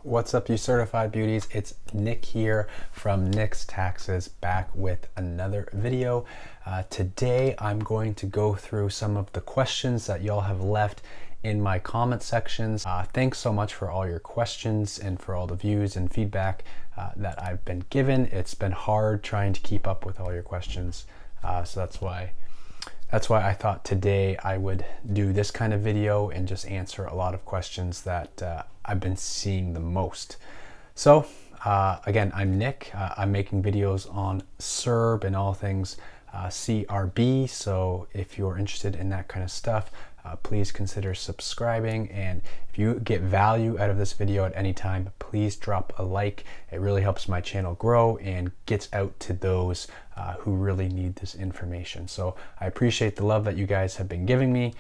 What's up, you certified beauties? It's Nick here from Nick's Taxes, back with another video. Today I'm going to go through some of the questions that y'all have left in my comment sections. Thanks so much for all your questions and for all the views and feedback that I've been given. It's been hard trying to keep up with all your questions, so that's why I thought today I would do this kind of video and just answer a lot of questions that I've been seeing the most. So again, I'm Nick. I'm making videos on CERB and all things CRB. So if you're interested in that kind of stuff, please consider subscribing. And if you get value out of this video at any time, please drop a like. It really helps my channel grow and gets out to those who really need this information. So I appreciate the love that you guys have been giving me.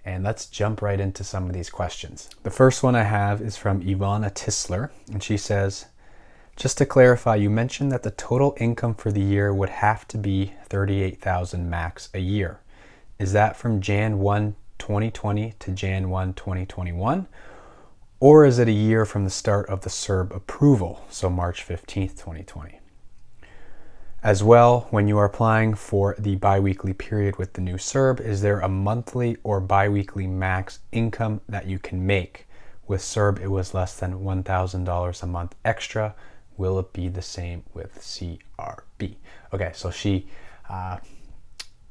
And let's jump right into some of these questions. The first one I have is from Ivana Tisler, and she says, just to clarify, you mentioned that the total income for the year would have to be $38,000 max a year. Is that from Jan 1, 2020 to Jan 1, 2021? Or is it a year from the start of the CERB approval, so March 15th, 2020? As well, when you are applying for the biweekly period with the new CERB, is there a monthly or biweekly max income that you can make? With CERB, it was less than $1,000 a month extra. Will it be the same with CRB? Okay, so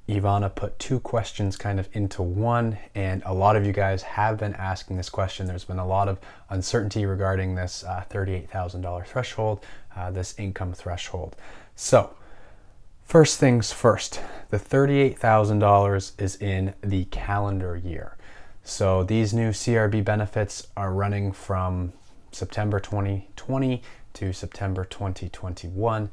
Ivana put two questions kind of into one, and a lot of you guys have been asking this question. There's been a lot of uncertainty regarding this $38,000 threshold, this income threshold. So, first things first, the $38,000 is in the calendar year. So these new CRB benefits are running from September 2020 to September 2021.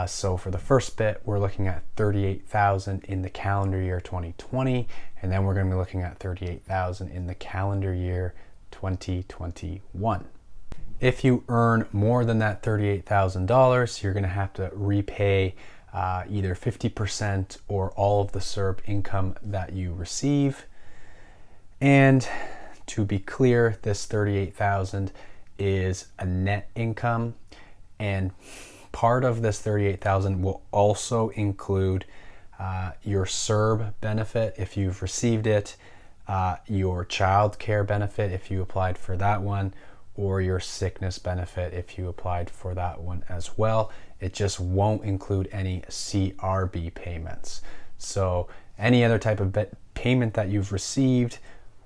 So for the first bit, we're looking at $38,000 in the calendar year 2020, and then we're going to be looking at $38,000 in the calendar year 2021. If you earn more than that $38,000, you're going to have to repay either 50% or all of the CERB income that you receive. And to be clear, this $38,000 is a net income, and part of this $38,000 will also include your CERB benefit if you've received it, your child care benefit if you applied for that one, or your sickness benefit if you applied for that one as well. It just won't include any CRB payments. So any other type of payment that you've received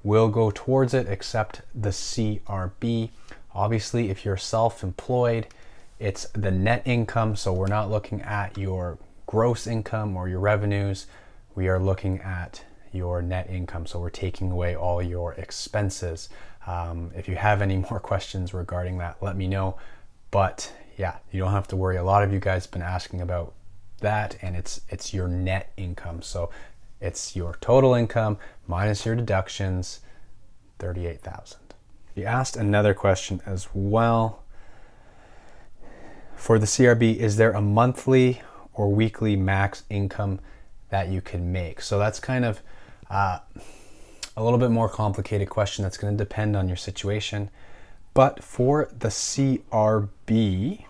will go towards it except the CRB. Obviously, if you're self-employed, it's the net income, so we're not looking at your gross income or your revenues. We are looking at your net income, so we're taking away all your expenses. If you have any more questions regarding that, let me know. But yeah, you don't have to worry. A lot of you guys have been asking about that, and it's your net income. So it's your total income minus your deductions, $38,000. You asked another question as well. For the CRB, is there a monthly or weekly max income that you can make? So that's kind of a little bit more complicated question. That's going to depend on your situation. But for the CRB,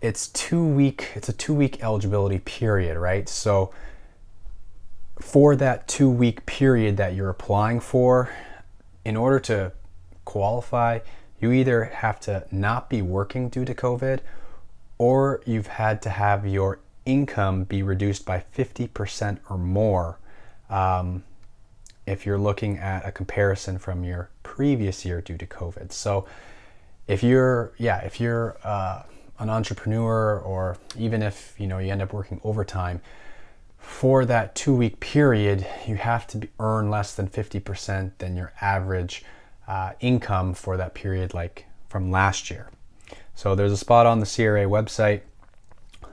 it's a 2-week eligibility period, right? So for that 2-week period that you're applying for, in order to qualify, you either have to not be working due to COVID, or you've had to have your income be reduced by 50% or more if you're looking at a comparison from your previous year due to COVID. So if you're an entrepreneur, or even if you end up working overtime, for that 2-week period, you have to earn less than 50% than your average income for that period, like from last year. So there's a spot on the CRA website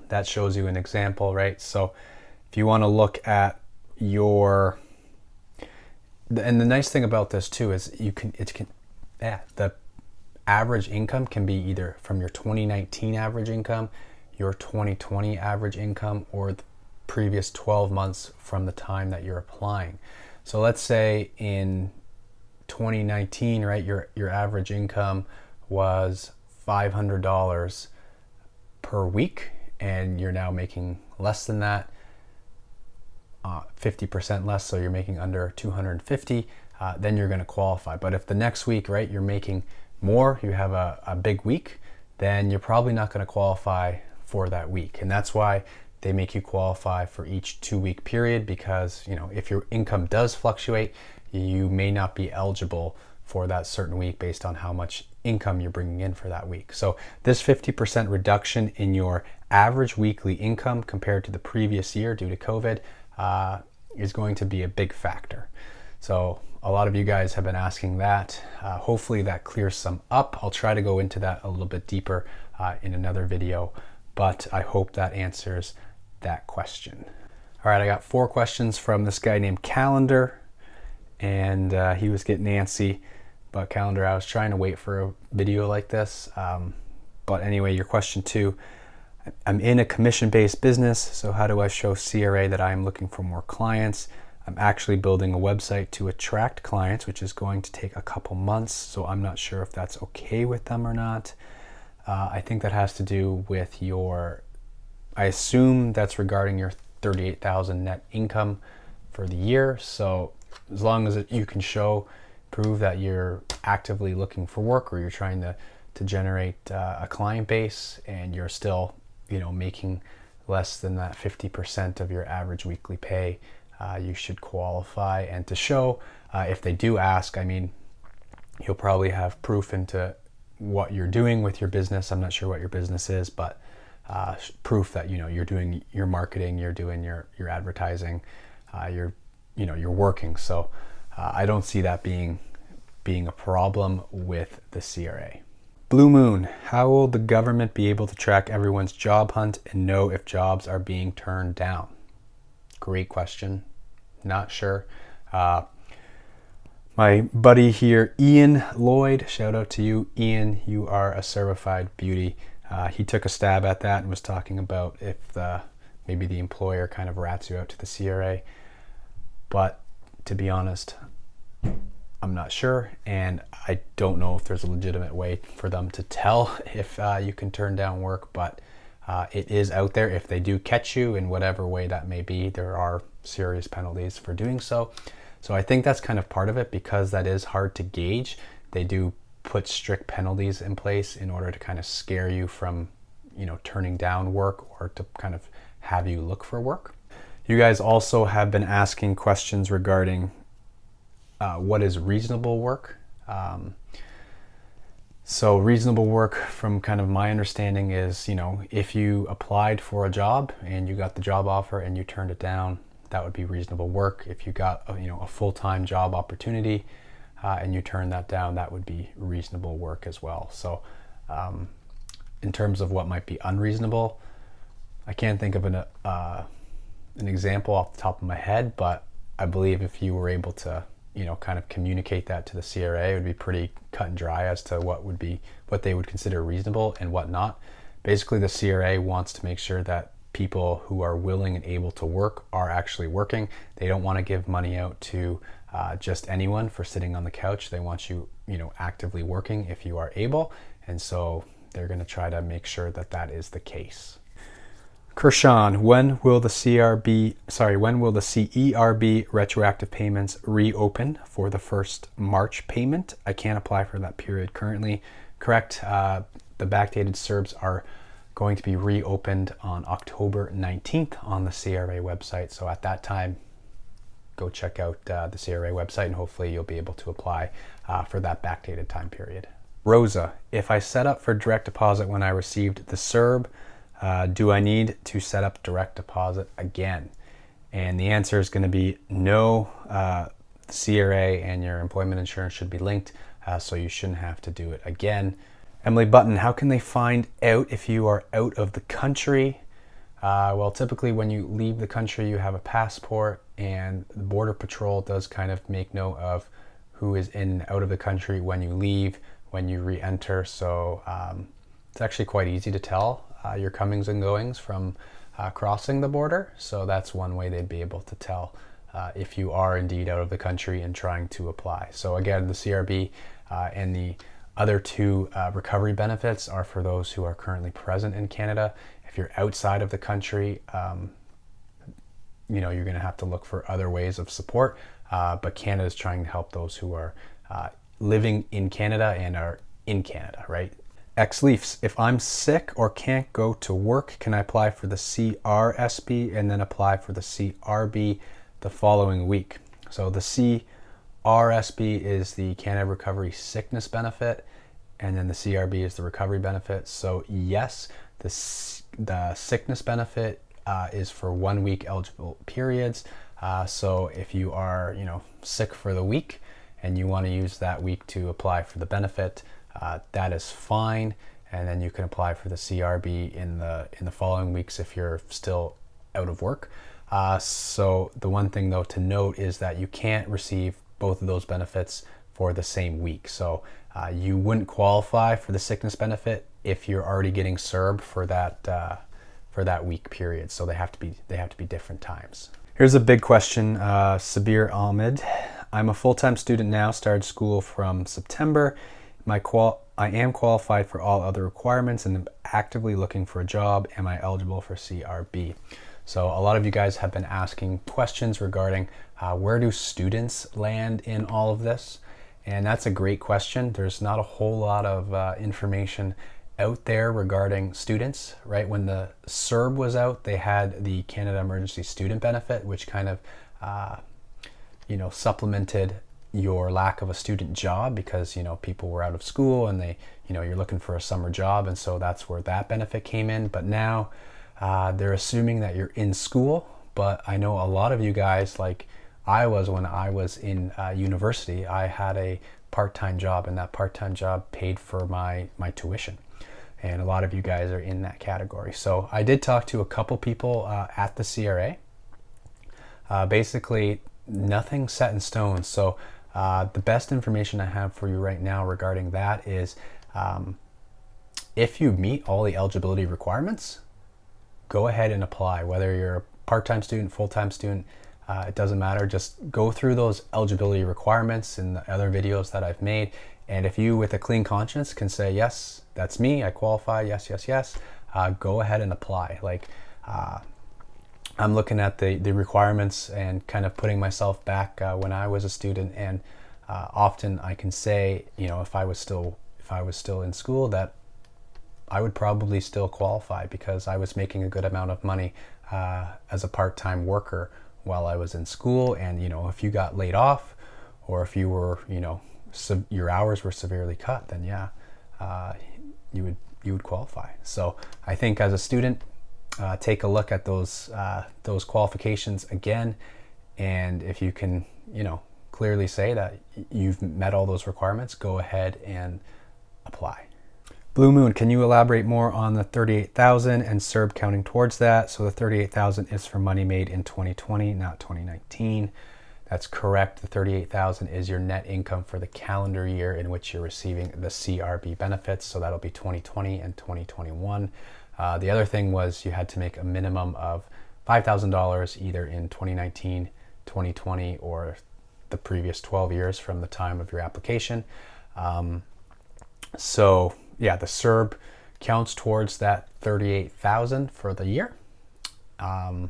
that shows you an example, right? So if you want to look at and the nice thing about this too is the average income can be either from your 2019 average income, your 2020 average income, or the previous 12 months from the time that you're applying. So let's say in 2019, right, your average income was $500 per week, and you're now making less than that, 50% less, so you're making under 250, then you're going to qualify. But if the next week, right, you're making more, you have a big week, then you're probably not going to qualify for that week. And that's why they make you qualify for each 2-week period, because, you know, if your income does fluctuate, you may not be eligible for that certain week based on how much income you're bringing in for that week. So this 50% reduction in your average weekly income compared to the previous year due to COVID is going to be a big factor. So a lot of you guys have been asking that. Hopefully that clears some up. I'll try to go into that a little bit deeper in another video, but I hope that answers that question. All right, I got 4 questions from this guy named Calendar, and he was getting antsy. But Calendar, I was trying to wait for a video like this. But anyway, your question 2, I'm in a commission-based business, so how do I show CRA that I'm looking for more clients? I'm actually building a website to attract clients, which is going to take a couple months, so I'm not sure if that's okay with them or not. I think that has to do with I assume that's regarding your $38,000 net income for the year. So as long as you can prove that you're actively looking for work, or you're trying to generate a client base, and you're still, you know, making less than that 50% of your average weekly pay, you should qualify. And to show, if they do ask, I mean, you'll probably have proof into what you're doing with your business. I'm not sure what your business is, but proof that, you know, you're doing your marketing, you're doing your advertising, you're working. So I don't see that being a problem with the CRA. Blue Moon, how will the government be able to track everyone's job hunt and know if jobs are being turned down? Great question. Not sure. My buddy here, Ian Lloyd, shout out to you. Ian, you are a certified beauty. He took a stab at that and was talking about if maybe the employer kind of rats you out to the CRA. But to be honest, I'm not sure, and I don't know if there's a legitimate way for them to tell if you can turn down work, but it is out there. If they do catch you in whatever way that may be, there are serious penalties for doing so. So I think that's kind of part of it, because that is hard to gauge. They do put strict penalties in place in order to kind of scare you from, you know, turning down work, or to kind of have you look for work. You guys also have been asking questions regarding what is reasonable work. So reasonable work, from kind of my understanding, is, you know, if you applied for a job and you got the job offer and you turned it down, that would be reasonable work. If you got a full-time job opportunity and you turned that down, that would be reasonable work as well. So in terms of what might be unreasonable, I can't think of an example off the top of my head, but I believe if you were able to, you know, kind of communicate that to the CRA, it would be pretty cut and dry as to what they would consider reasonable and what not. Basically, the CRA wants to make sure that people who are willing and able to work are actually working. They don't want to give money out to just anyone for sitting on the couch. They want you, actively working if you are able. And so they're going to try to make sure that that is the case. Kershawn, when will the CRB retroactive payments reopen for the first March payment? I can't apply for that period currently. Correct. The backdated CERBs are going to be reopened on October 19th on the CRA website. So at that time, go check out the CRA website and hopefully you'll be able to apply for that backdated time period. Rosa, if I set up for direct deposit when I received the CERB, do I need to set up direct deposit again? And the answer is going to be no. CRA and your employment insurance should be linked, so you shouldn't have to do it again. Emily Button, how can they find out if you are out of the country? Well, typically when you leave the country, you have a passport, and the Border Patrol does kind of make note of who is in and out of the country when you leave, when you re-enter. So it's actually quite easy to tell your comings and goings from crossing the border. So that's one way they'd be able to tell if you are indeed out of the country and trying to apply. So again, the CRB and the other two recovery benefits are for those who are currently present in Canada. If you're outside of the country, you're going to have to look for other ways of support, but Canada is trying to help those who are living in Canada and are in Canada, right? Leafs, if I'm sick or can't go to work, can I apply for the CRSB and then apply for the CRB the following week? So the CRSB is the Canada Recovery Sickness Benefit, and then the CRB is the recovery benefit. So yes, the sickness benefit is for 1 week eligible periods. So if you are, sick for the week and you want to use that week to apply for the benefit, that is fine. And then you can apply for the CRB in the following weeks if you're still out of work. So the one thing though to note is that you can't receive both of those benefits for the same week. So you wouldn't qualify for the sickness benefit if you're already getting CERB for that week period. So they have to be different times. Here's a big question, Sabir Ahmed. I'm a full-time student now, started school from September. I am qualified for all other requirements and am actively looking for a job. Am I eligible for CRB? So a lot of you guys have been asking questions regarding where do students land in all of this? And that's a great question. There's not a whole lot of information out there regarding students, right? When the CERB was out, they had the Canada Emergency Student Benefit, which kind of, supplemented your lack of a student job because, people were out of school and you're looking for a summer job. And so that's where that benefit came in. But now they're assuming that you're in school. But I know a lot of you guys, like I was when I was in university, I had a part-time job, and that part-time job paid for my tuition. And a lot of you guys are in that category. So I did talk to a couple people at the CRA. Basically, nothing set in stone. So the best information I have for you right now regarding that is if you meet all the eligibility requirements, go ahead and apply. Whether you're a part-time student, full-time student, it doesn't matter. Just go through those eligibility requirements in the other videos that I've made. And if you, with a clean conscience, can say, yes, that's me, I qualify, yes, go ahead and apply. I'm looking at the requirements and kind of putting myself back when I was a student, and often I can say, if I was still in school, that I would probably still qualify because I was making a good amount of money as a part-time worker while I was in school. And if you got laid off, or if you were, your hours were severely cut, then yeah, you would qualify. So I think as a student, take a look at those qualifications again, and if you can, clearly say that you've met all those requirements, go ahead and apply. Blue Moon, can you elaborate more on the $38,000 and CERB counting towards that? So the $38,000 is for money made in 2020, not 2019. That's correct. The $38,000 is your net income for the calendar year in which you're receiving the CRB benefits. So that'll be 2020 and 2021. The other thing was you had to make a minimum of $5,000 either in 2019, 2020, or the previous 12 years from the time of your application. So yeah, the CERB counts towards that $38,000 for the year. And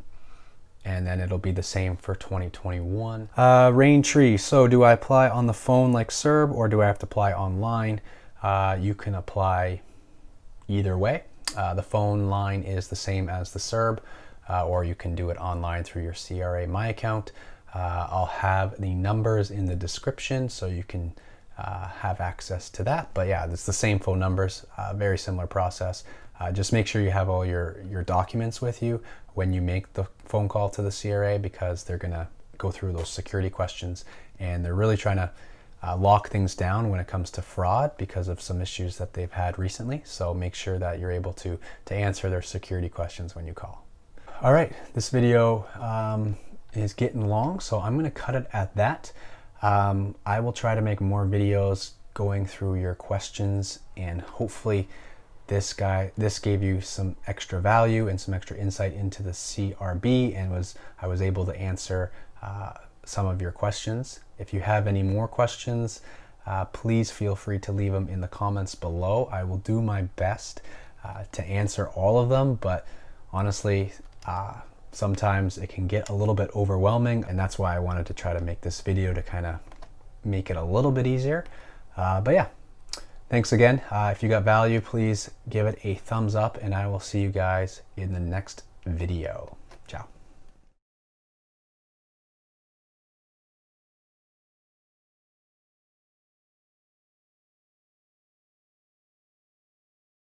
then it'll be the same for 2021. Rain Tree, so do I apply on the phone like CERB, or do I have to apply online? You can apply either way. The phone line is the same as the CERB, or you can do it online through your CRA My Account. I'll have the numbers in the description so you can have access to that. But yeah, it's the same phone numbers, very similar process. Just make sure you have all your documents with you when you make the phone call to the CRA, because they're gonna go through those security questions, and they're really trying to lock things down when it comes to fraud because of some issues that they've had recently. So make sure that you're able to answer their security questions when you call. All right, this video is getting long, so I'm gonna cut it at that. I will try to make more videos going through your questions, and hopefully this gave you some extra value and some extra insight into the CRB, and I was able to answer some of your questions. If you have any more questions, please feel free to leave them in the comments below. I will do my best to answer all of them, but honestly, sometimes it can get a little bit overwhelming, and that's why I wanted to try to make this video to kind of make it a little bit easier. But yeah, thanks again. If you got value, please give it a thumbs up, and I will see you guys in the next video.